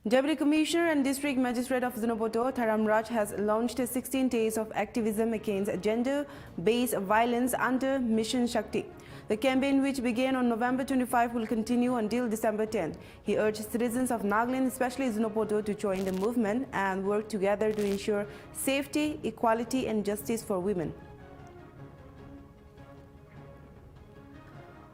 Deputy Commissioner and District Magistrate of Zunopoto, Tharam Raj, has launched 16 days of activism against gender-based violence under Mission Shakti. The campaign, which began on November 25, will continue until December 10. He urged citizens of Nagaland, especially Zunopoto, to join the movement and work together to ensure safety, equality and justice for women.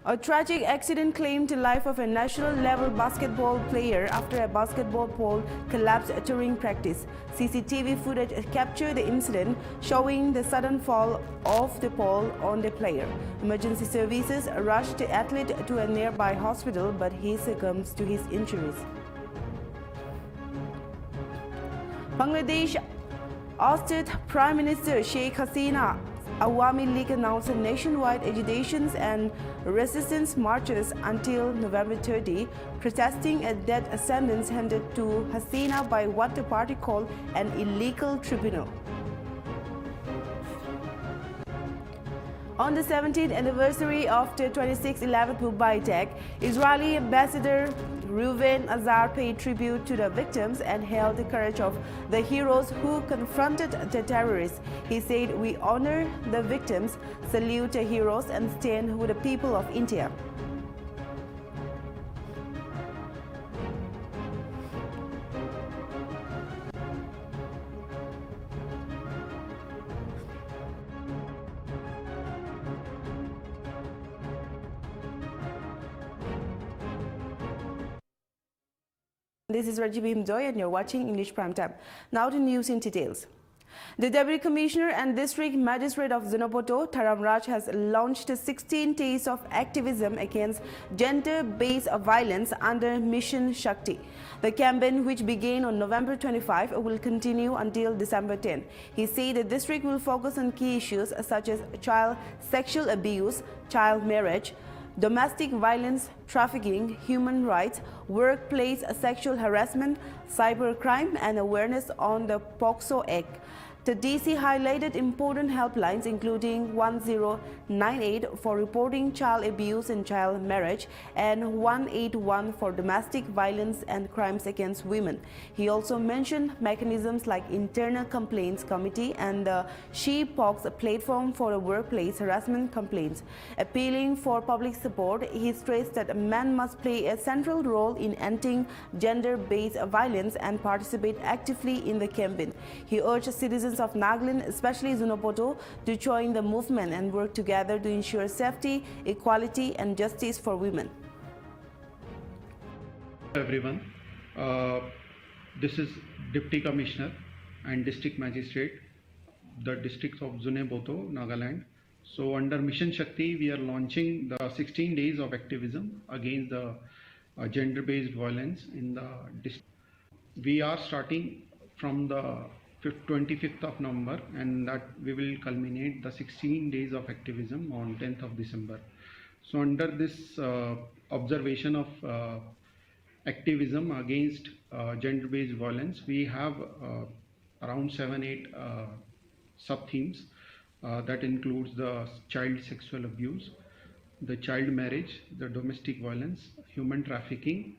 A tragic accident claimed the life of a national-level basketball player after a basketball pole collapsed during practice. CCTV footage captured the incident, showing the sudden fall of the pole on the player. Emergency services rushed the athlete to a nearby hospital, but he succumbed to his injuries. Bangladesh ousted Prime Minister Sheikh Hasina. Awami League announced nationwide agitations and resistance marches until November 30, protesting a death sentence handed to Hasina by what the party called an illegal tribunal. On the 17th anniversary of the 26/11 Mumbai attack, Israeli Ambassador Reuven Azar paid tribute to the victims and hailed the courage of the heroes who confronted the terrorists. He said, "We honor the victims, salute the heroes and stand with the people of India." This is Rajiv Himdoy and you're watching English Primetime. Now to news in details. The Deputy Commissioner and District Magistrate of Zunopoto, Tharam Raj, has launched 16 days of activism against gender-based violence under Mission Shakti. The campaign, which began on November 25, will continue until December 10. He said the district will focus on key issues such as child sexual abuse, child marriage, domestic violence, trafficking, human rights, workplace sexual harassment, cybercrime, and awareness on the POCSO Act. The DC highlighted important helplines including 1098 for reporting child abuse and child marriage and 181 for domestic violence and crimes against women. He also mentioned mechanisms like Internal Complaints Committee and the She-POCS platform for the workplace harassment complaints. Appealing for public support, he stressed that men must play a central role in ending gender-based violence and participate actively in the campaign. He urged citizens of Nagaland, especially Zunopoto, to join the movement and work together to ensure safety, equality and justice for women. Everyone, this is Deputy Commissioner and District Magistrate, the districts of Zunopoto, Nagaland. So under Mission Shakti, we are launching the 16 days of activism against the gender-based violence in the district. We are starting from the 25th of November, and that we will culminate the 16 days of activism on 10th of December. So under this observation of activism against gender-based violence, we have around 7-8 sub-themes that includes the child sexual abuse, the child marriage, the domestic violence, human trafficking,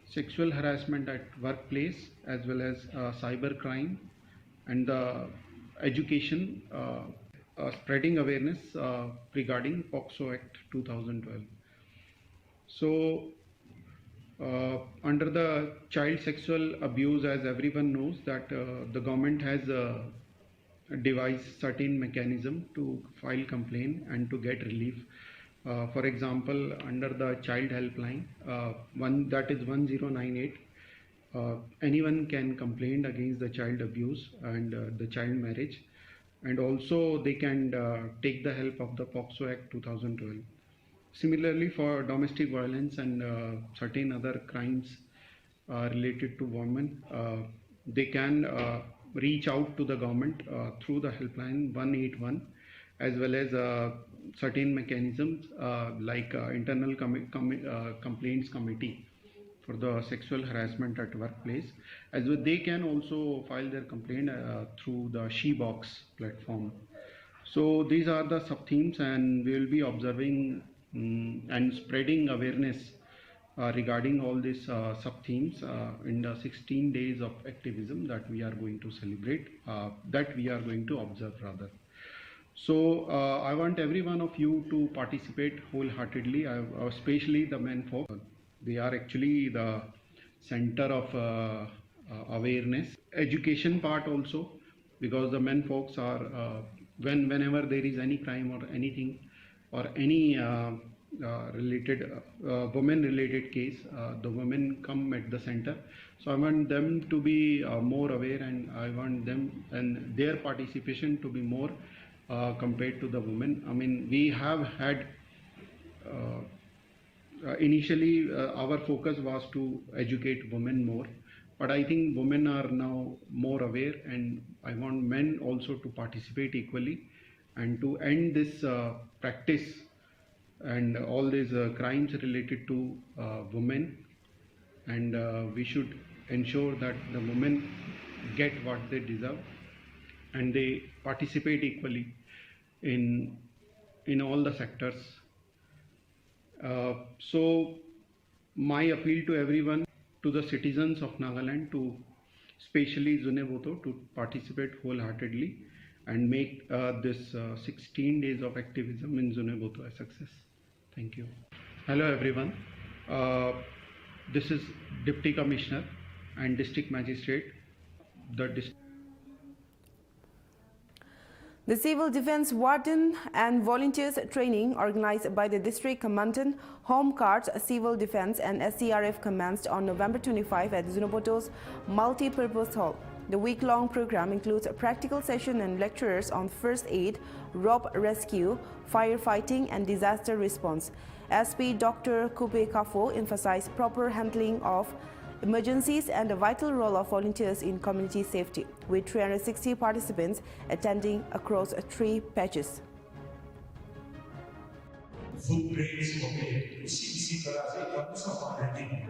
sexual harassment at workplace, as well as cyber crime, and the education, spreading awareness regarding POCSO Act 2012. So under the child sexual abuse, as everyone knows, that the government has devised certain mechanism to file complaint and to get relief. For example, under the child helpline, one that is 1098, anyone can complain against the child abuse and the child marriage, and also they can take the help of the POCSO Act 2012. Similarly, for domestic violence and certain other crimes related to women, they can reach out to the government through the helpline 181, as well as certain mechanisms like Internal Complaints Committee for the sexual harassment at workplace, as well they can also file their complaint through the She-Box platform. So these are the sub-themes, and we will be observing and spreading awareness regarding all these sub themes in the 16 days of activism that we are going to celebrate, that we are going to observe rather. So I want every one of you to participate wholeheartedly, especially the men folk. They are actually the center of awareness, education part also, because the men folks are whenever there is any crime or anything or any related women related case, the women come at the center. So I want them to be more aware, and I want them and their participation to be more compared to the women. I mean, we have had initially our focus was to educate women more, but I think women are now more aware, and I want men also to participate equally and to end this practice and all these crimes related to women. And we should ensure that the women get what they deserve and they participate equally in all the sectors. So my appeal to everyone, to the citizens of Nagaland, to especially Zuneboto, to participate wholeheartedly and make this 16 days of activism in Zuneboto a success. Thank you. Hello everyone. Uh, this is Deputy Commissioner and District Magistrate. The Civil Defense Warden and Volunteers Training organized by the District Commandant, Home Guards, Civil Defense and SCRF commenced on November 25 at Zunoboto's Multi-Purpose Hall. The week-long program includes a practical session and lecturers on first aid, rope rescue, firefighting and disaster response. SP Dr. Kupe Kafo emphasized proper handling of emergencies and the vital role of volunteers in community safety, with 360 participants attending across 3 patches. Footprints of CBC class, what is of handling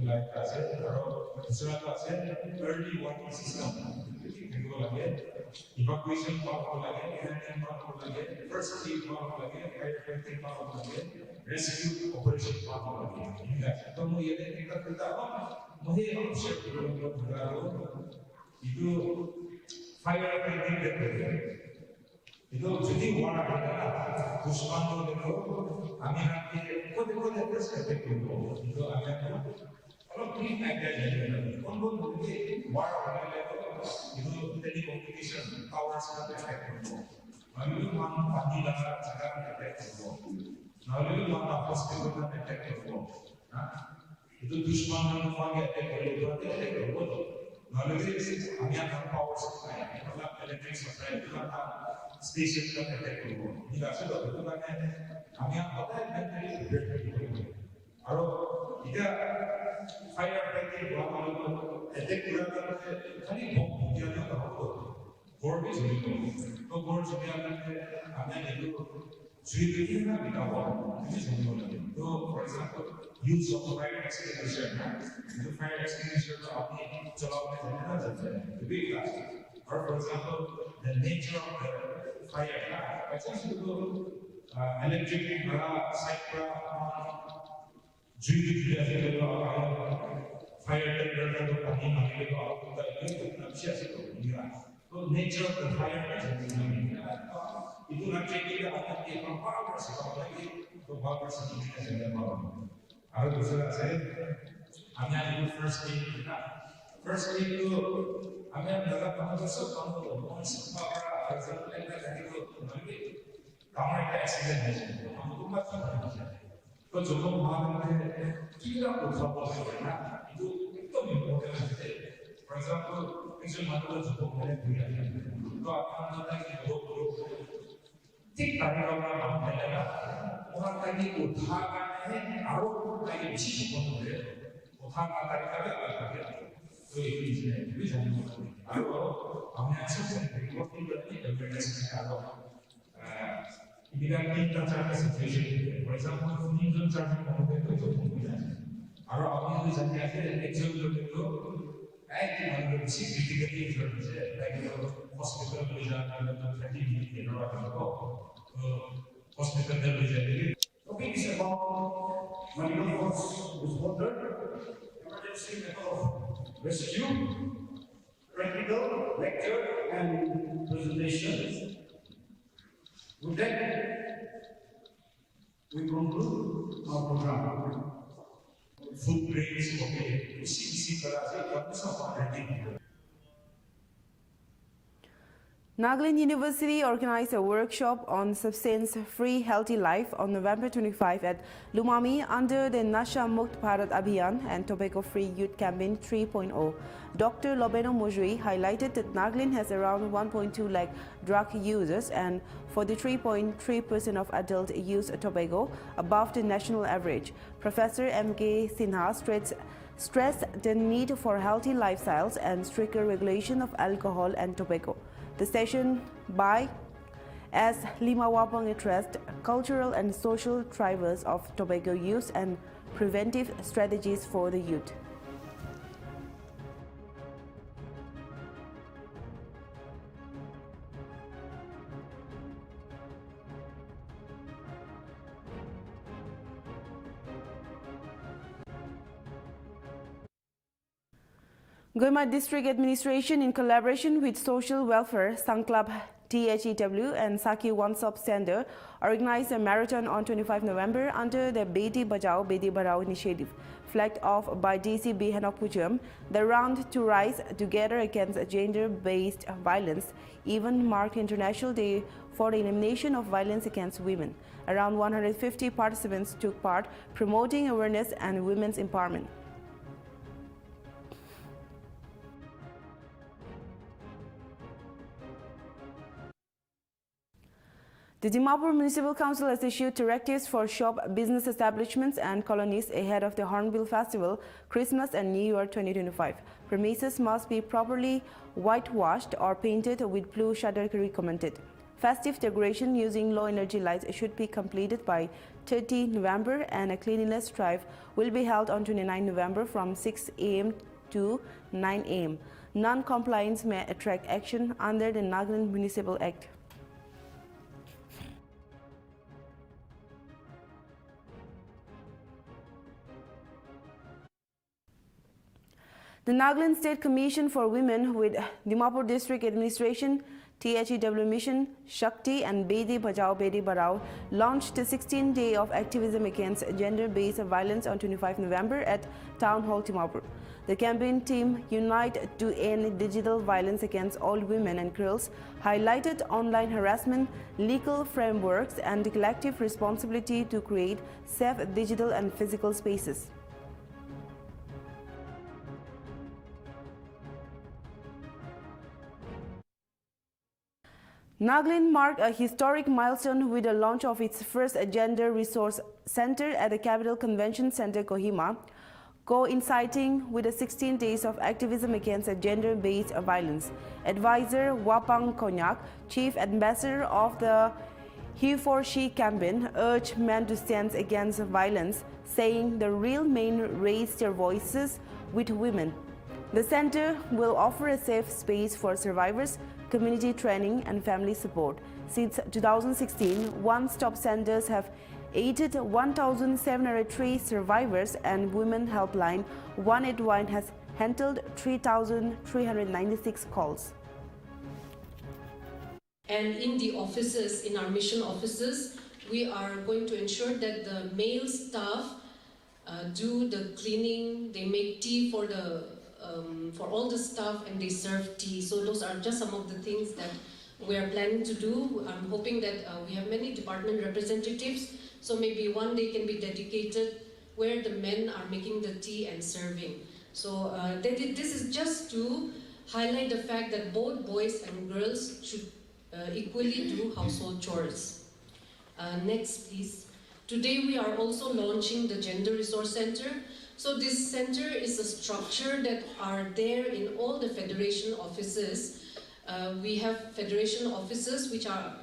like class, class, early warning system, evacuation power, first aid power, firefighting power, rescue operation power. Kamu yang kita pertama, mungkin option itu firefighting dan itu jadi warna Kusman itu kami nanti kode perspektif itu akan kalau beri ada jadi konbon boleh warna itu telecommunication power sangat efektif. Lalu mana panggilan sangat efektif. Lalu mana hospital sangat efektif. Itu Kusman yang pakai efektif. Lalu kami akan power supply, kalau electric supply itu akan station का attack करो ये रास्ते तो बेहतर बात है हमें आप पता है मैं तेरी बेहतर और इधर फायर फाइटिंग हुआ मालूम अटैक पूरा करते खाली बम दिया ना तो हमको गोर भी सुनी तो गोर सुनी आपने हमने ये तो सुई देखी ना बिना हुआ ये सुनी तो for example use of fire extinguisher तो फायर एक्सटिंग्विशर तो आपने चलाने जाने ना जाते हैं तो भी क्लास और for example the nature of the fire. Actually, electric cycle, fire tender, so nature of the fire itu nanti kita akan diakan power lagi to power sendiri harus saya hanya itu first aid itu hanya dalam pengawasan kamu power itu kamu ada accident aja kamu tuh macam तो जो लोग मानते हैं कि ना उठाओ itu important for example इसमें मतलब जो लोग मैंने दिया तो आप बताइए लोग ठीक तरह का काम करेगा orang tadi usahakan harus lagi bisnis pun usahakan tadi kerja तो itu jangan harus हमने ऐसे रिपोर्ट करनी है एविडेंस निकालो ini kan kita cari situation for example ini cari momen itu kalau aku itu jadi ada example itu mana sih kritikal itu like hospital bisa ada terjadi di luar hospital bisa jadi tapi bisa medical force was ordered, emergency medical rescue, practical, lecture, and presentation. With that, we conclude our program. Footprints, okay, isi berarti kamu sama ada. Nagaland University organized a workshop on substance-free healthy life on November 25 at Lumami under the Nasha Mukt Bharat Abhiyan and Tobacco Free Youth Campaign 3.0. Dr. Lobeno Mujri highlighted that Nagaland has around 1.2 lakh drug users and 43.3% of adults use tobacco, above the national average. Professor M.K. Sinha stressed the need for healthy lifestyles and stricter regulation of alcohol and tobacco. The session by as Lima Wapang addressed cultural and social drivers of tobacco use and preventive strategies for the youth. Goima District Administration, in collaboration with Social Welfare, Sun Club THEW and Saki One Stop Center, organized a marathon on 25 November under the Beti Bachao Beti Padhao initiative. Flagged off by DCB Hanok. The round to rise together against gender-based violence even marked International Day for the elimination of violence against women. Around 150 participants took part, promoting awareness and women's empowerment. The Dimapur Municipal Council has issued directives for shop, business establishments and colonies ahead of the Hornbill Festival, Christmas and New Year 2025. Premises must be properly whitewashed or painted with blue shutter recommended. Festive decoration using low energy lights should be completed by 30 November and a cleanliness drive will be held on 29 November from 6 a.m. to 9 a.m. Non-compliance may attract action under the Nagaland Municipal Act. The Nagaland State Commission for Women with Dimapur District Administration, THEW Mission, Shakti and Beti Bachao Beti Padhao launched a 16-day of activism against gender-based violence on 25 November at Town Hall, Dimapur. The campaign team, Unite to End Digital Violence Against All Women and Girls, highlighted online harassment, legal frameworks and the collective responsibility to create safe digital and physical spaces. Nagaland marked a historic milestone with the launch of its first Gender Resource Center at the Capital Convention Center, Kohima, coinciding with the 16 days of activism against gender-based violence. Advisor Wapang Konyak, Chief Ambassador of the He for She campaign, urged men to stand against violence, saying the real men raise their voices with women. The center will offer a safe space for survivors, community training and family support. Since 2016, one-stop centers have aided 1,703 survivors and Women Helpline 181 has handled 3,396 calls. And in the offices, in our mission offices, we are going to ensure that the male staff do the cleaning, they make tea for all the staff and they serve tea. So those are just some of the things that we are planning to do. I'm hoping that we have many department representatives, so maybe one day can be dedicated where the men are making the tea and serving. So this is just to highlight the fact that both boys and girls should equally do household chores. Next, please. Today we are also launching the Gender Resource Center. So this center is a structure that are there in all the federation offices. We have federation offices which are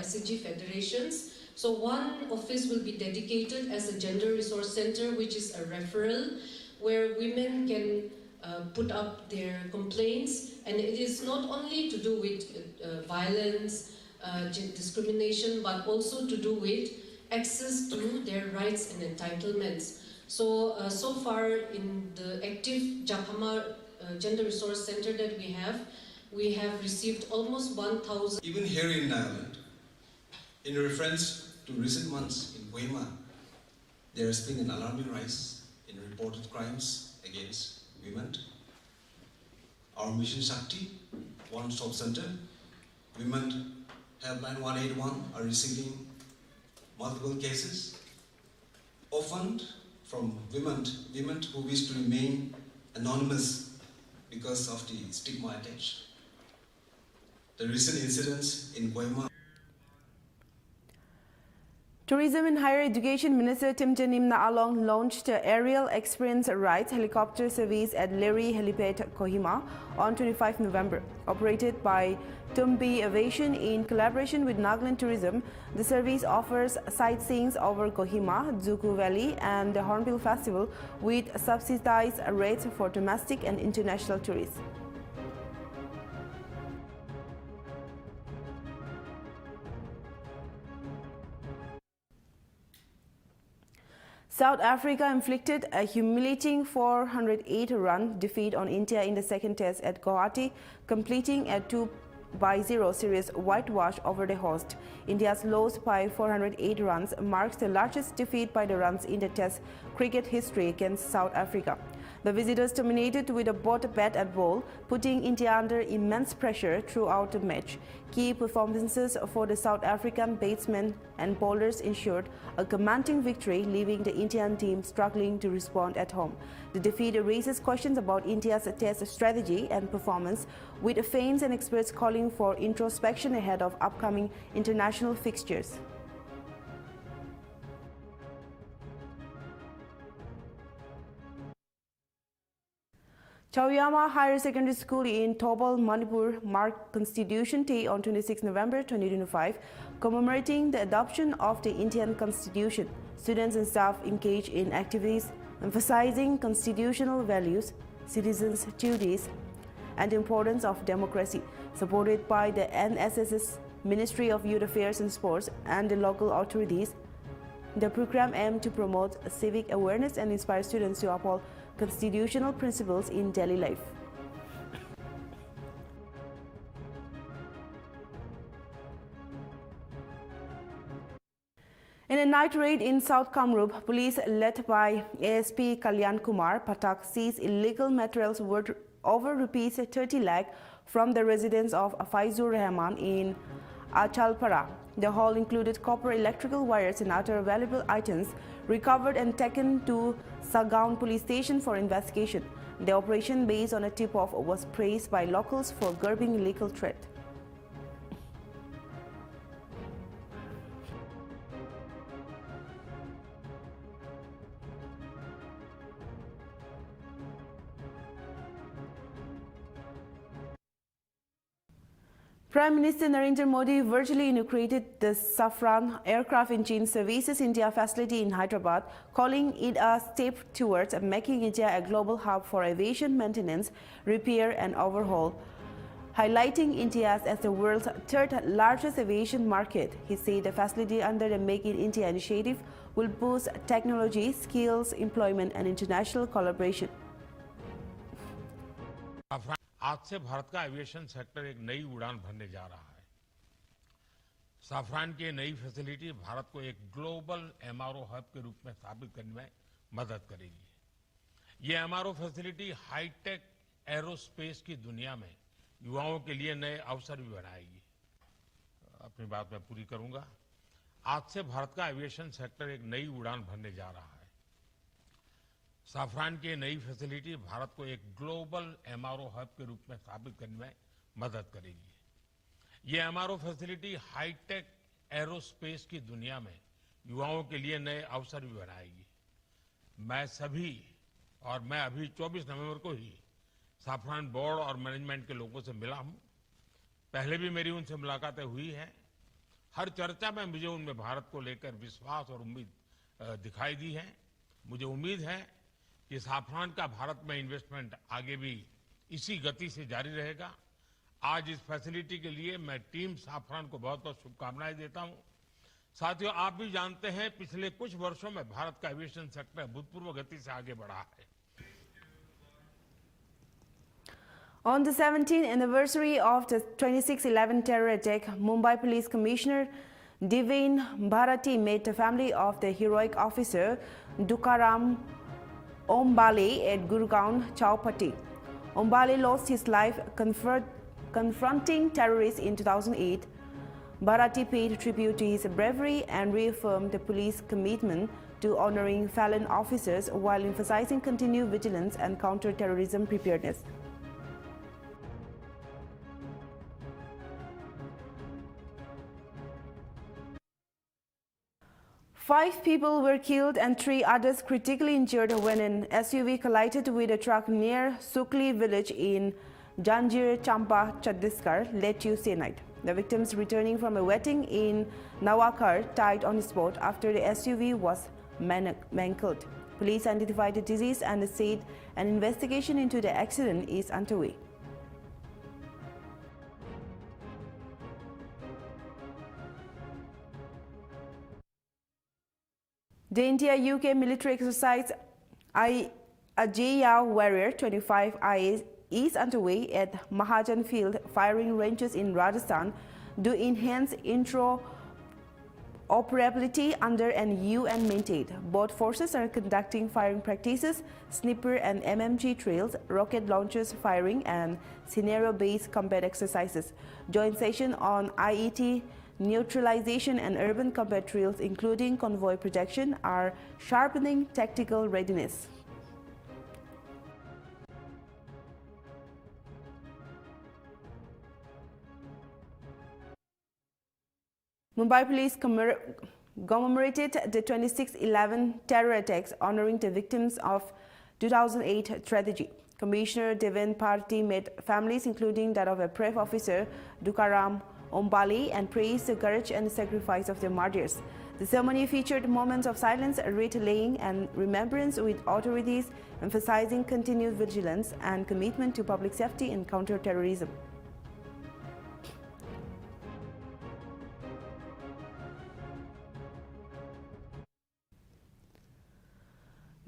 SCG federations. So one office will be dedicated as a Gender Resource Center, which is a referral where women can put up their complaints, and it is not only to do with violence, discrimination, but also to do with access to their rights and entitlements. So far in the active Japama Gender Resource Center that we have received almost 1,000. Even here in Ireland, in reference to recent months in Kohima, there has been an alarming rise in reported crimes against women. Our Mission Shakti, one-stop center, Women Helpline 181 are receiving multiple cases, often from women who wish to remain anonymous because of the stigma attached. The recent incidents in Kohima. Tourism and Higher Education Minister Timjan Nimna Along launched Aerial Experience Rides helicopter service at Liri Helipad, Kohima on 25 November. Operated by Tumbi Aviation in collaboration with Nagaland Tourism, the service offers sightseeing over Kohima, Zuku Valley and the Hornbill Festival with subsidized rates for domestic and international tourists. South Africa inflicted a humiliating 408-run defeat on India in the second test at Guwahati, completing a 2-0 series whitewash over the host. India's loss by 408 runs marks the largest defeat by the runs in the test cricket history against South Africa. The visitors dominated with a both bat and ball, putting India under immense pressure throughout the match. Key performances for the South African batsmen and bowlers ensured a commanding victory, leaving the Indian team struggling to respond at home. The defeat raises questions about India's test strategy and performance, with fans and experts calling for introspection ahead of upcoming international fixtures. Chaoyama Higher Secondary School in Thobal, Manipur marked Constitution Day on 26 November 2025, commemorating the adoption of the Indian Constitution. Students and staff engage in activities emphasizing constitutional values, citizens' duties, and the importance of democracy. Supported by the NSS's Ministry of Youth Affairs and Sports and the local authorities, the program aimed to promote civic awareness and inspire students to uphold constitutional principles in daily life. In a night raid in South Kamrup, police led by ASP Kalyan Kumar Patak seized illegal materials worth over rupees 30 lakh from the residence of Faizur Rahman in Achalpara. The haul included copper electrical wires and other valuable items recovered and taken to Sagaon police station for investigation. The operation, based on a tip-off, was praised by locals for curbing illegal trade. Prime Minister Narendra Modi virtually inaugurated the Safran Aircraft Engine Services India facility in Hyderabad, calling it a step towards making India a global hub for aviation maintenance, repair and overhaul, highlighting India as the world's third largest aviation market. He said the facility under the Make in India initiative will boost technology, skills, employment and international collaboration. आज से भारत का aviation sector एक नई उड़ान भरने जा रहा है। साफ्रान की नई फैसिलिटी भारत को एक ग्लोबल एमआरओ हब के रूप में स्थापित करने में मदद करेगी। ये एमआरओ फैसिलिटी हाईटेक एरोस्पेस की दुनिया में युवाओं के लिए नए अवसर भी बनाएगी। अपनी बात मैं पूरी करूंगा। आज से भारत का एविएशन सेक्टर एक नई उड़ान भरने जा रहा है। साफ्रान की नई फैसिलिटी भारत को एक ग्लोबल एमआरओ हब के रूप में स्थापित करने में मदद करेगी। ये एमआरओ फैसिलिटी हाईटेक एरोस्पेस की दुनिया में युवाओं के लिए नए अवसर भी बनाएगी। मैं अभी 24 नवंबर को ही साफ्रान बोर्ड और मैनेजमेंट के लोगों से मिला हूं। पहले भी मेरी उनसे मुलाकातें हुई हैं। हर चर्चा में मुझे उनमें भारत को लेकर विश्वास और उम्मीद दिखाई दी है। मुझे उम्मीद है कि साफ्रान का भारत में इन्वेस्टमेंट आगे भी इसी गति से जारी रहेगा। आज इस फैसिलिटी के लिए मैं टीम साफ्रान को बहुत बहुत शुभकामनाएं देता हूं। साथियों, आप भी जानते हैं पिछले कुछ वर्षों में भारत का एविएशन सेक्टर भूतपूर्व गति से आगे बढ़ा है। On the 17th anniversary of the 26/11 terror attack, Mumbai Police Commissioner Devin Bharati met the family of the heroic officer Tukaram Ombale at Gurgaon Chowpatty. Ombale lost his life confronting terrorists in 2008. Bharati paid tribute to his bravery and reaffirmed the police commitment to honoring fallen officers while emphasizing continued vigilance and counter-terrorism preparedness. Five people were killed and 3 others critically injured when an SUV collided with a truck near Sukli village in Janjir Champa, Chhattisgarh late Tuesday night. The victims returning from a wedding in Nawakar died on the spot after the SUV was mangled. Police identified the deceased and said an investigation into the accident is underway. The India-UK military exercise Ajaya Warrior 25I is underway at Mahajan Field firing ranges in Rajasthan to enhance interoperability under an UN mandate. Both forces are conducting firing practices, sniper and MMG drills, rocket launchers firing and scenario-based combat exercises. Joint session on IET neutralization and urban combat drills, including convoy protection, are sharpening tactical readiness. Mumbai police commemorated the 26/11 terror attacks, honoring the victims of 2008 tragedy. Commissioner Devin Bharati met families, including that of a brave officer Tukaram Ombale, and praised the courage and sacrifice of their martyrs. The ceremony featured moments of silence, wreath-laying, and remembrance with authorities, emphasizing continued vigilance and commitment to public safety and counter-terrorism.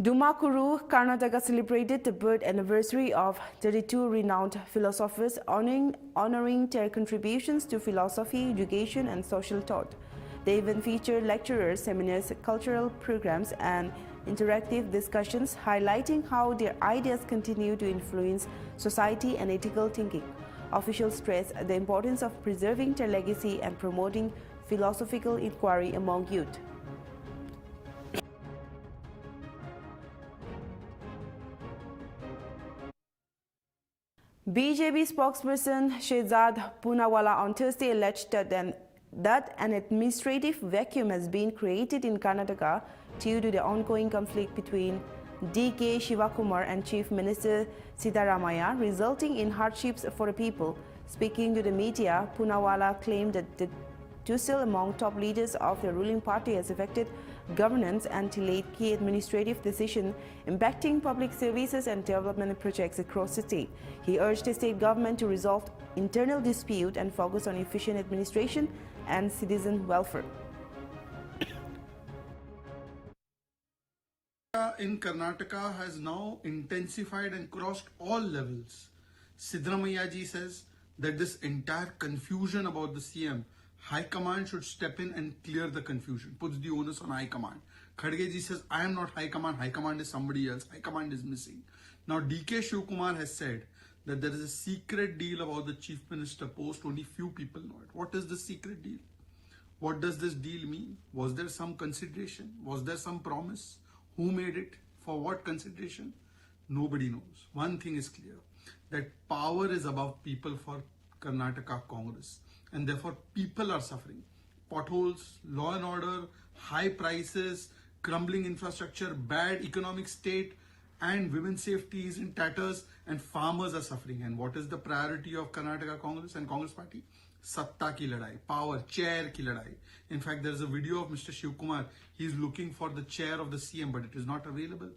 Tumakuru, Karnataka celebrated the birth anniversary of 32 renowned philosophers, honoring their contributions to philosophy, education, and social thought. The event featured lecturers, seminars, cultural programs, and interactive discussions highlighting how their ideas continue to influence society and ethical thinking. Officials stressed the importance of preserving their legacy and promoting philosophical inquiry among youth. BJP spokesperson Shehzad Poonawalla on Thursday alleged that an administrative vacuum has been created in Karnataka due to the ongoing conflict between D.K. Shivakumar and Chief Minister Siddaramaiah, resulting in hardships for the people. Speaking to the media, Poonawalla claimed that the tussle among top leaders of the ruling party has affected governance and delayed key administrative decisions impacting public services and development projects across the state. He urged the state government to resolve internal dispute and focus on efficient administration and citizen welfare. In Karnataka has now intensified and crossed all levels. Siddaramaiah ji says that this entire confusion about the CM, High Command should step in and clear the confusion, puts the onus on High Command. Kharge ji says, I am not High Command is somebody else, High Command is missing. Now D.K. Shivkumar has said that there is a secret deal about the Chief Minister post, only few people know it. What is the secret deal? What does this deal mean? Was there some consideration? Was there some promise? Who made it? For what consideration? Nobody knows. One thing is clear, that power is above people for Karnataka Congress. And therefore people are suffering. Potholes, law and order, high prices, crumbling infrastructure, bad economic state, and women's safety is in tatters, and farmers are suffering. And what is the priority of Karnataka Congress and Congress Party? Satta ki ladai, power, chair ki ladai. In fact, there is a video of Mr. Shivkumar. He is looking for the chair of the CM, but it is not available.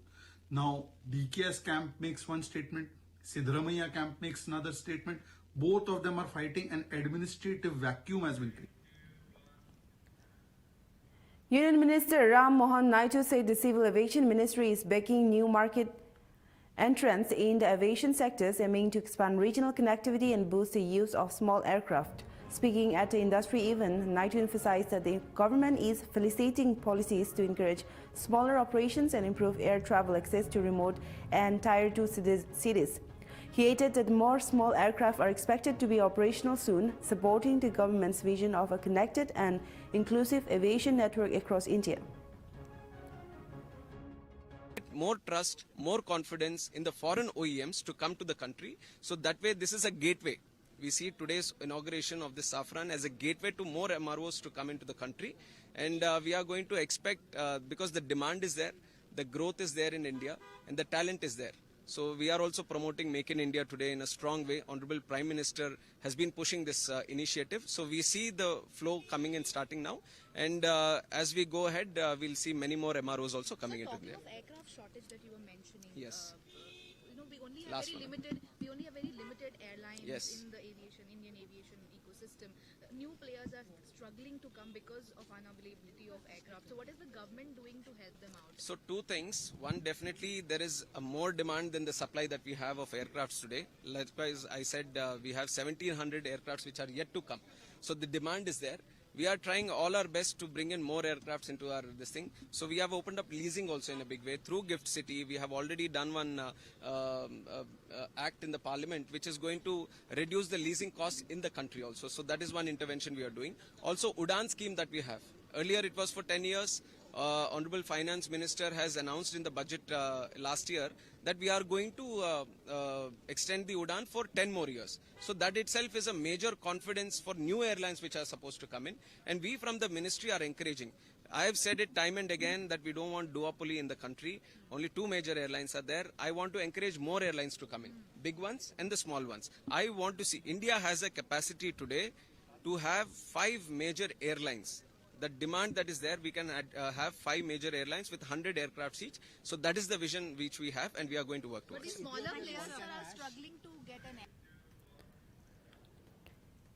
Now, DKS camp makes one statement, Siddaramaiah camp makes another statement. Both of them are fighting, an administrative vacuum has been created. Union Minister Ram Mohan Naidu said the Civil Aviation Ministry is backing new market entrants in the aviation sectors, aiming to expand regional connectivity and boost the use of small aircraft. Speaking at the industry event, Naidu emphasized that the government is facilitating policies to encourage smaller operations and improve air travel access to remote and Tier 2 cities. He added that more small aircraft are expected to be operational soon, supporting the government's vision of a connected and inclusive aviation network across India. More trust, more confidence in the foreign OEMs to come to the country. So that way, this is a gateway. We see today's inauguration of this Safran as a gateway to more MROs to come into the country. And we are going to expect, because the demand is there, the growth is there in India, and the talent is there. So we are also promoting Make in India today in a strong way. Honorable Prime Minister has been pushing this initiative. So we see the flow coming and starting now. And as we go ahead, we'll see many more MROs also coming into India. Talking of aircraft shortage that you were mentioning. Yes. We only have Last very one. limited airlines Yes. in the Indian aviation ecosystem. New players are struggling to come because of unavailability of aircraft. So what is the government doing to help them out? So two things. One, definitely there is a more demand than the supply that we have of aircrafts today. Likewise, I said we have 1,700 aircrafts which are yet to come. So the demand is there. We are trying all our best to bring in more aircrafts into this thing. So we have opened up leasing also in a big way through Gift City. We have already done one act in the parliament which is going to reduce the leasing costs in the country also. So that is one intervention we are doing. Also, Udan scheme that we have. Earlier it was for 10 years. Honorable Finance Minister has announced in the budget last year that we are going to extend the Udan for 10 more years. So that itself is a major confidence for new airlines which are supposed to come in. And we from the ministry are encouraging. I have said it time and again that we don't want duopoly in the country. Only two major airlines are there. I want to encourage more airlines to come in. Big ones and the small ones. I want to see India has a capacity today to have 5 major airlines. The demand that is there, we can have 5 major airlines with 100 aircrafts each. So that is the vision which we have and we are going to work But the towards. smaller players are struggling to get an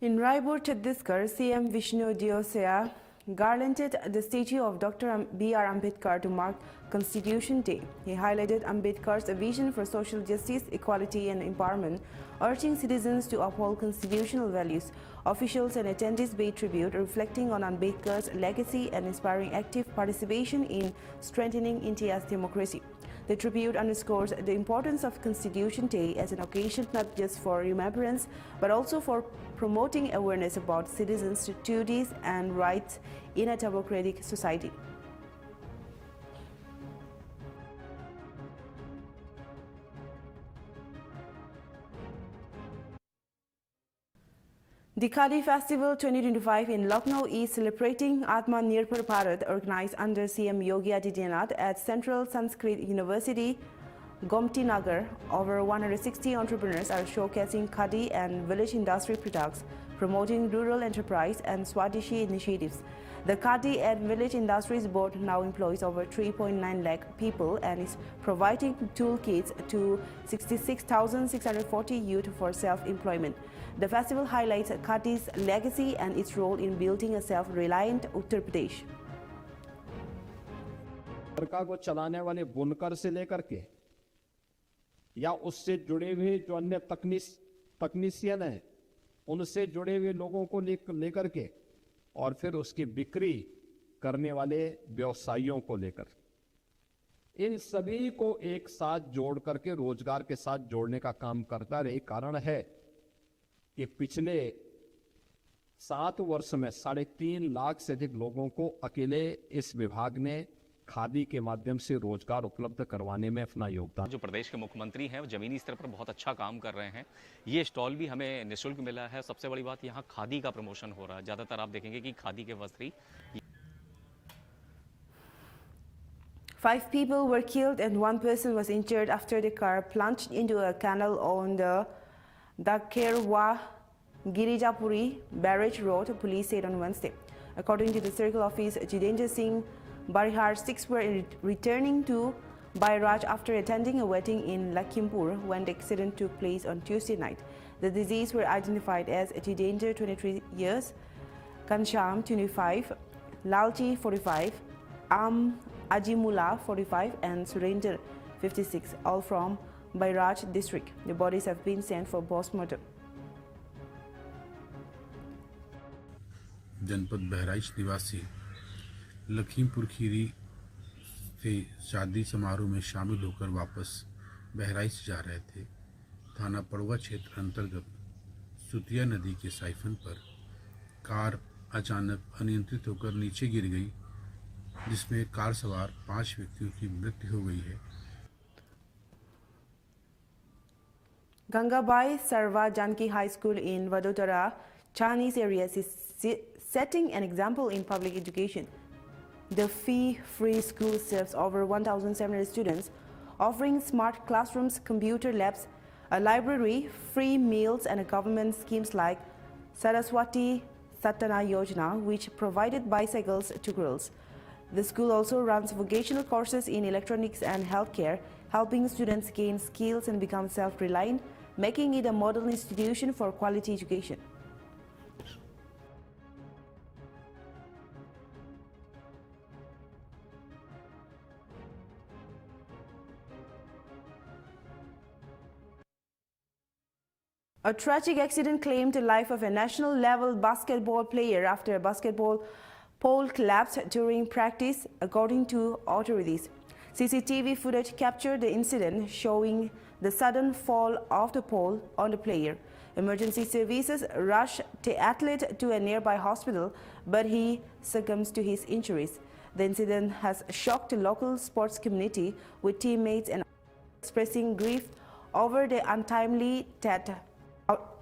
In Raipur, Chhattisgarh, CM Vishnu Diosaya garlanded the statue of Dr. B.R. Ambedkar to mark Constitution Day. He highlighted Ambedkar's vision for social justice, equality and empowerment, urging citizens to uphold constitutional values. Officials and attendees paid tribute, reflecting on Ambedkar's legacy and inspiring active participation in strengthening India's democracy. The tribute underscores the importance of Constitution Day as an occasion not just for remembrance, but also for promoting awareness about citizens' duties and rights in a democratic society. The Khadi Festival 2025 in Lucknow is celebrating Atma Nirbhar Bharat, organized under CM Yogi Adityanath at Central Sanskrit University, Gomti Nagar. Over 160 entrepreneurs are showcasing Khadi and village industry products, promoting rural enterprise and Swadeshi initiatives. The Khadi and Village Industries Board now employs over 3.9 lakh people and is providing toolkits to 66,640 youth for self-employment. The festival highlights Khadi's legacy and its role in building a self-reliant Uttar Pradesh. चरखा को चलाने वाले बुनकर से लेकर के या उससे जुड़े हुए जो अन्य तकनीशियन हैं उनसे जुड़े हुए लोगों को लेकर के और फिर उसकी बिक्री करने वाले व्यवसायियों को लेकर इन सभी को एक साथ जोड़ करके रोजगार के साथ जोड़ने का काम करता रहे। कारण है कि पिछले 7 वर्ष में 3.5 लाख से अधिक लोगों को अकेले इस विभाग ने खादी के माध्यम से रोजगार उपलब्ध करवाने में अपना योगदान। जो प्रदेश के मुख्यमंत्री हैं वो जमीनी स्तर पर बहुत अच्छा काम कर रहे हैं। ये स्टॉल भी हमें निःशुल्क मिला है। सबसे बड़ी बात यहाँ खादी का प्रमोशन हो रहा है। ज़्यादातर आप देखेंगे कि खादी के वस्त्र ही 5 people were killed and 1 person was injured after the car plunged into a canal on the Dakerwa Girijapuri Barrage Road, police said on Wednesday. According to the circle office, Jitendra Singh Barihar, 6 were returning to Bairaj after attending a wedding in Lakhimpur when the accident took place on Tuesday night. The deceased were identified as Jitendra, 23 years, Kansham, 25, Lalji, 45, Ajimula, 45, and Surender, 56, all from Bairaj district. The bodies have been sent for post-mortem. जनपद बहराइच निवासी लखीमपुर खीरी से शादी समारोह में शामिल होकर वापस बहराइच जा रहे थे। थाना पड़वा क्षेत्र अंतर्गत सुतिया नदी के साइफन पर कार अचानक अनियंत्रित होकर नीचे गिर गई, जिसमें कार सवार 5 व्यक्तियों की मृत्यु हो गई है। Gangabai Sarva Janki High School in Vadodara, Chinese areas is setting an example in public education. The fee-free school serves over 1,700 students, offering smart classrooms, computer labs, a library, free meals, and government schemes like Saraswati Satana Yojana, which provided bicycles to girls. The school also runs vocational courses in electronics and healthcare, helping students gain skills and become self-reliant, making it a model institution for quality education. A tragic accident claimed the life of a national-level basketball player after a basketball pole collapsed during practice, according to authorities. CCTV footage captured the incident, showing the sudden fall of the pole on the player. Emergency services rushed the athlete to a nearby hospital, but he succumbed to his injuries. The incident has shocked the local sports community, with teammates and expressing grief over the untimely death.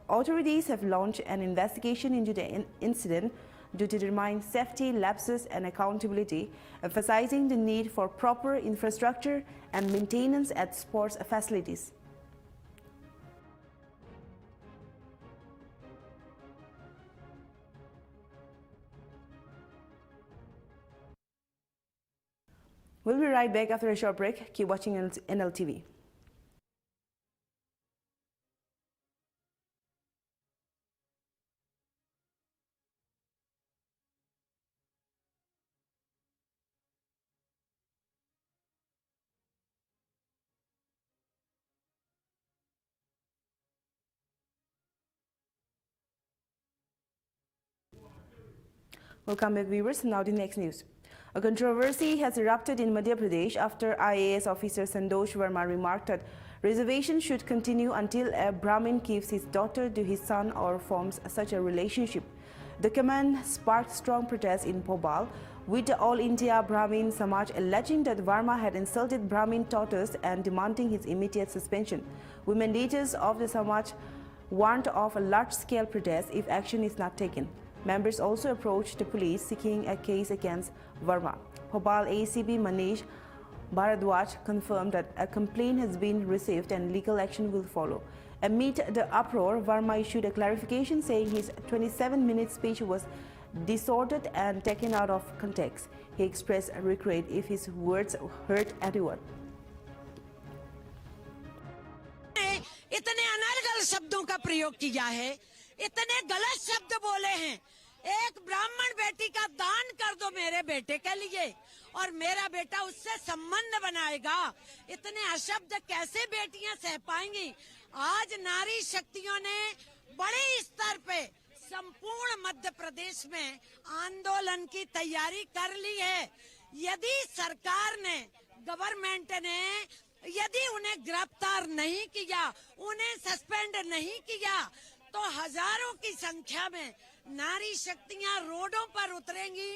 Authorities have launched an investigation into the incident to determine safety lapses and accountability, emphasizing the need for proper infrastructure and maintenance at sports facilities. We'll be right back after a short break. Keep watching Nltv. Welcome back, viewers. Now the next news. A controversy has erupted in Madhya Pradesh after IAS officer Sandosh Verma remarked that reservation should continue until a Brahmin gives his daughter to his son or forms such a relationship. The command sparked strong protests in Bhopal, with the All India Brahmin Samaj alleging that Verma had insulted Brahmin daughters and demanding his immediate suspension. Women leaders of the Samaj warned of a large-scale protest if action is not taken. Members also approached the police seeking a case against Verma. Bhopal ACP Manish Bharadwaj confirmed that a complaint has been received and legal action will follow. Amid the uproar, Verma issued a clarification saying his 27-minute speech was distorted and taken out of context. He expressed regret if his words hurt anyone. इतने अनर्गल शब्दों का प्रयोग किया है, इतने गलत शब्द बोले हैं। एक ब्राह्मण बेटी का दान कर दो मेरे बेटे के लिए और मेरा बेटा उससे संबंध बनाएगा। इतने अशब्द कैसे बेटियां सह पाएंगी? आज नारी शक्तियों ने बड़े स्तर पे संपूर्ण मध्य प्रदेश में आंदोलन की तैयारी कर ली है। यदि सरकार ने, गवर्नमेंट ने यदि उन्हें गिरफ्तार नहीं किया, उन्हें सस्पेंड नहीं किया, तो हजारों की संख्या में नारी शक्तियां रोडों पर उतरेंगी,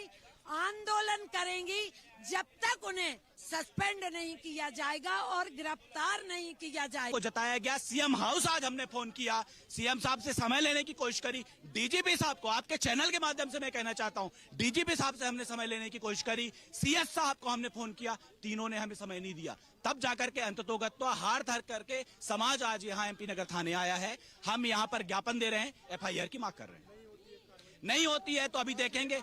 आंदोलन करेंगी, जब तक उन्हें सस्पेंड नहीं किया जाएगा और गिरफ्तार नहीं किया जाएगा। को जताया गया। सीएम हाउस आज हमने फोन किया, सीएम साहब से समय लेने की कोशिश करी। डीजीपी साहब को आपके चैनल के माध्यम से मैं कहना चाहता हूं, डीजीपी साहब से हमने समय लेने की कोशिश करी, सीएस साहब को हमने फोन किया, तीनों ने हमें समय नहीं दिया। तब जाकर के अंततोगत्वा हार धर करके समाज आज यहाँ एमपी नगर थाने आया है। हम यहाँ पर ज्ञापन दे रहे हैं, एफआईआर की मांग कर रहे हैं। नहीं होती है तो अभी देखेंगे,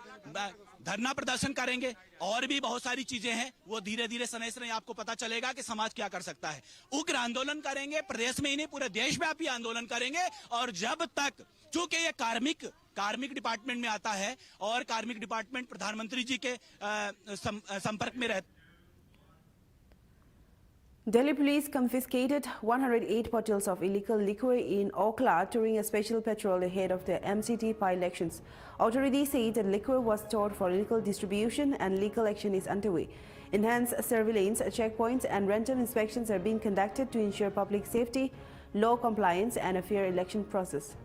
धरना प्रदर्शन करेंगे, और भी बहुत सारी चीजें हैं, वो धीरे धीरे सनई सनई आपको पता चलेगा कि समाज क्या कर सकता है। उग्र आंदोलन करेंगे, प्रदेश में ही नहीं पूरे देशव्यापी आंदोलन करेंगे। और जब तक, चूंकि ये कार्मिक डिपार्टमेंट में आता है और कार्मिक डिपार्टमेंट प्रधानमंत्री जी के संपर्क में रहता है। Delhi police confiscated 108 bottles of illegal liquor in Okla during a special patrol ahead of the MCT by-elections. Authorities say the liquor was stored for illegal distribution and legal action is underway. Enhanced surveillance, checkpoints and random inspections are being conducted to ensure public safety, law compliance and a fair election process.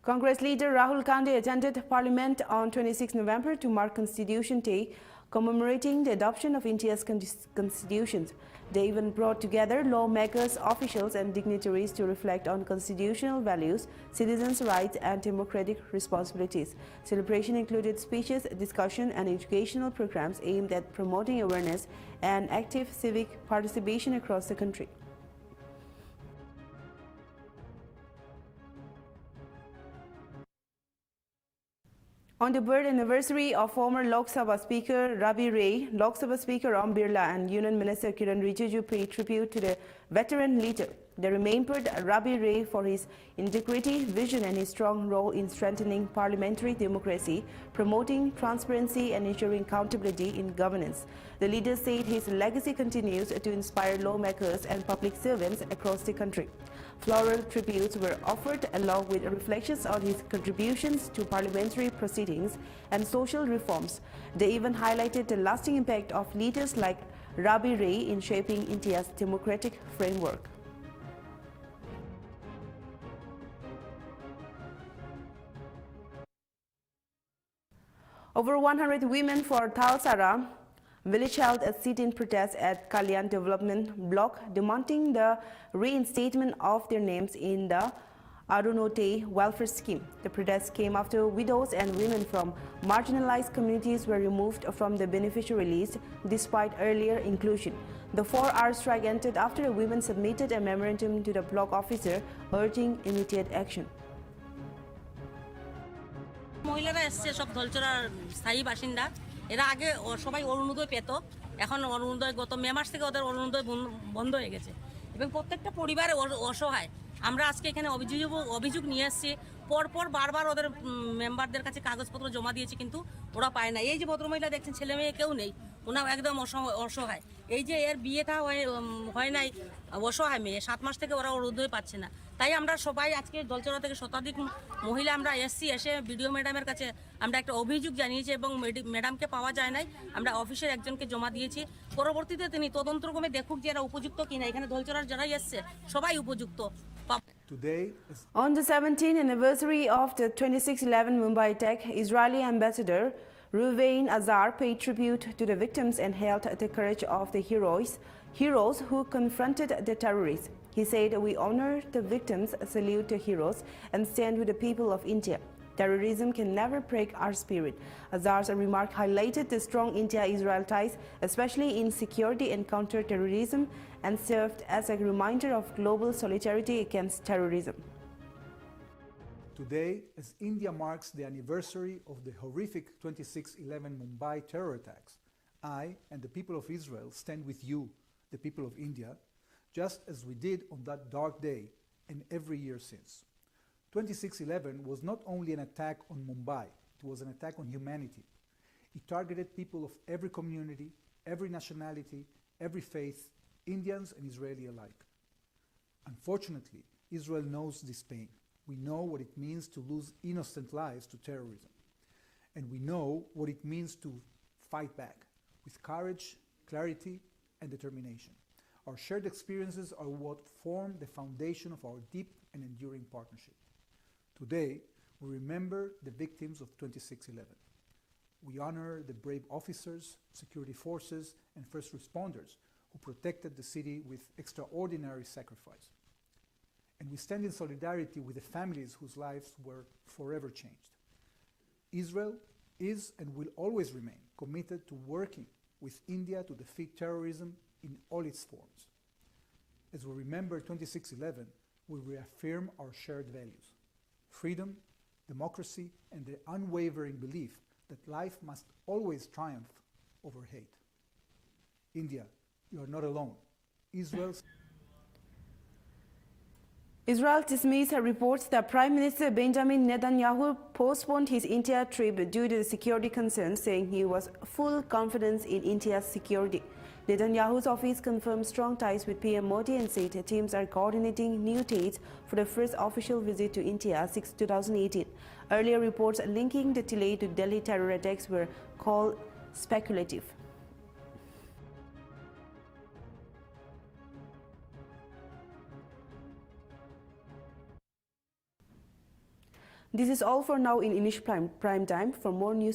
Congress leader Rahul Gandhi attended Parliament on 26 November to mark Constitution Day, commemorating the adoption of India's constitution. They even brought together lawmakers, officials and dignitaries to reflect on constitutional values, citizens' rights and democratic responsibilities. Celebration included speeches, discussion and educational programs aimed at promoting awareness and active civic participation across the country. On the birth anniversary of former Lok Sabha Speaker Rabi Ray, Lok Sabha Speaker Om Birla and Union Minister Kiran Rijiju paid tribute to the veteran leader. They remembered Rabi Ray for his integrity, vision and his strong role in strengthening parliamentary democracy, promoting transparency and ensuring accountability in governance. The leader said his legacy continues to inspire lawmakers and public servants across the country. Floral tributes were offered along with reflections on his contributions to parliamentary proceedings and social reforms. They even highlighted the lasting impact of leaders like Rabi Ray in shaping India's democratic framework. Over 100 women for Thalsara village held a sit-in protest at Kalyan Development Block demanding the reinstatement of their names in the Arunote welfare scheme. The protest came after widows and women from marginalized communities were removed from the beneficiary list despite earlier inclusion. The 4-hour strike ended after the women submitted a memorandum to the block officer urging immediate action. মহিলারা এসছে সব ধলচরার স্থায়ী বাসিন্দা। এরা আগে সবাই অরুণোদয় পেত, এখন অরুণোদয় গত মে মাস থেকে ওদের অরুণোদয় বন্ধ হয়ে গেছে এবং প্রত্যেকটা পরিবারে অসহায়। আমরা আজকে এখানে অভিযোগ নিয়ে এসেছি, পরপর বারবার ওদের মেম্বারদের কাছে কাগজপত্র জমা দিয়েছি কিন্তু ওরা পায় না। এই যে ভদ্রমহিলা দেখছেন, ছেলে মেয়ে কেউ নেই, ওনা একদম অসহায়। এই যে এর বিয়েটা হয় নাই, অসহায় মেয়ে, 7 মাস থেকে ওরা অরুণোদয় পাচ্ছে না। তাই আমরা সবাই আজকে দলচরা থেকে শতাধিক মহিলা আমরা এসে বিডিও ম্যাডামের কাছে আমরা একটা অভিযোগ জানিয়েছি এবং ম্যাডামকে পাওয়া যায় নাই। আমরা অফিসের একজনকে জমা দিয়েছি, পরবর্তীতে তিনি তদন্তক্রমে দেখুক যে এরা উপযুক্ত কিনা। এখানে দলচরার যারাই এসছে সবাই উপযুক্ত। On the 17th anniversary of the 26/11 Mumbai attack, Israeli ambassador Ruvain Azar paid tribute to the victims and hailed the courage of the heroes who confronted the terrorists. He said, "We honor the victims, salute the heroes, and stand with the people of India. Terrorism can never break our spirit." Azar's remark highlighted the strong India-Israel ties, especially in security and counter-terrorism, and served as a reminder of global solidarity against terrorism. Today, as India marks the anniversary of the horrific 26/11 Mumbai terror attacks, I and the people of Israel stand with you, the people of India, just as we did on that dark day and every year since. 26/11 was not only an attack on Mumbai, it was an attack on humanity. It targeted people of every community, every nationality, every faith, Indians and Israeli alike. Unfortunately, Israel knows this pain. We know what it means to lose innocent lives to terrorism. And we know what it means to fight back with courage, clarity, and determination. Our shared experiences are what form the foundation of our deep and enduring partnership. Today, we remember the victims of 26/11. We honor the brave officers, security forces, and first responders who protected the city with extraordinary sacrifice. And we stand in solidarity with the families whose lives were forever changed. Israel is and will always remain committed to working with India to defeat terrorism in all its forms. As we remember 26/11, we reaffirm our shared values: freedom, democracy, and the unwavering belief that life must always triumph over hate. India, you are not alone. Israel's Israel dismissed reports that Prime Minister Benjamin Netanyahu postponed his India trip due to the security concerns, saying he was full confidence in India's security. Netanyahu's office confirmed strong ties with PM Modi and said teams are coordinating new dates for the first official visit to India since 2018. Earlier reports linking the delay to Delhi terror attacks were called speculative. This is all for now in English Prime Time. For more news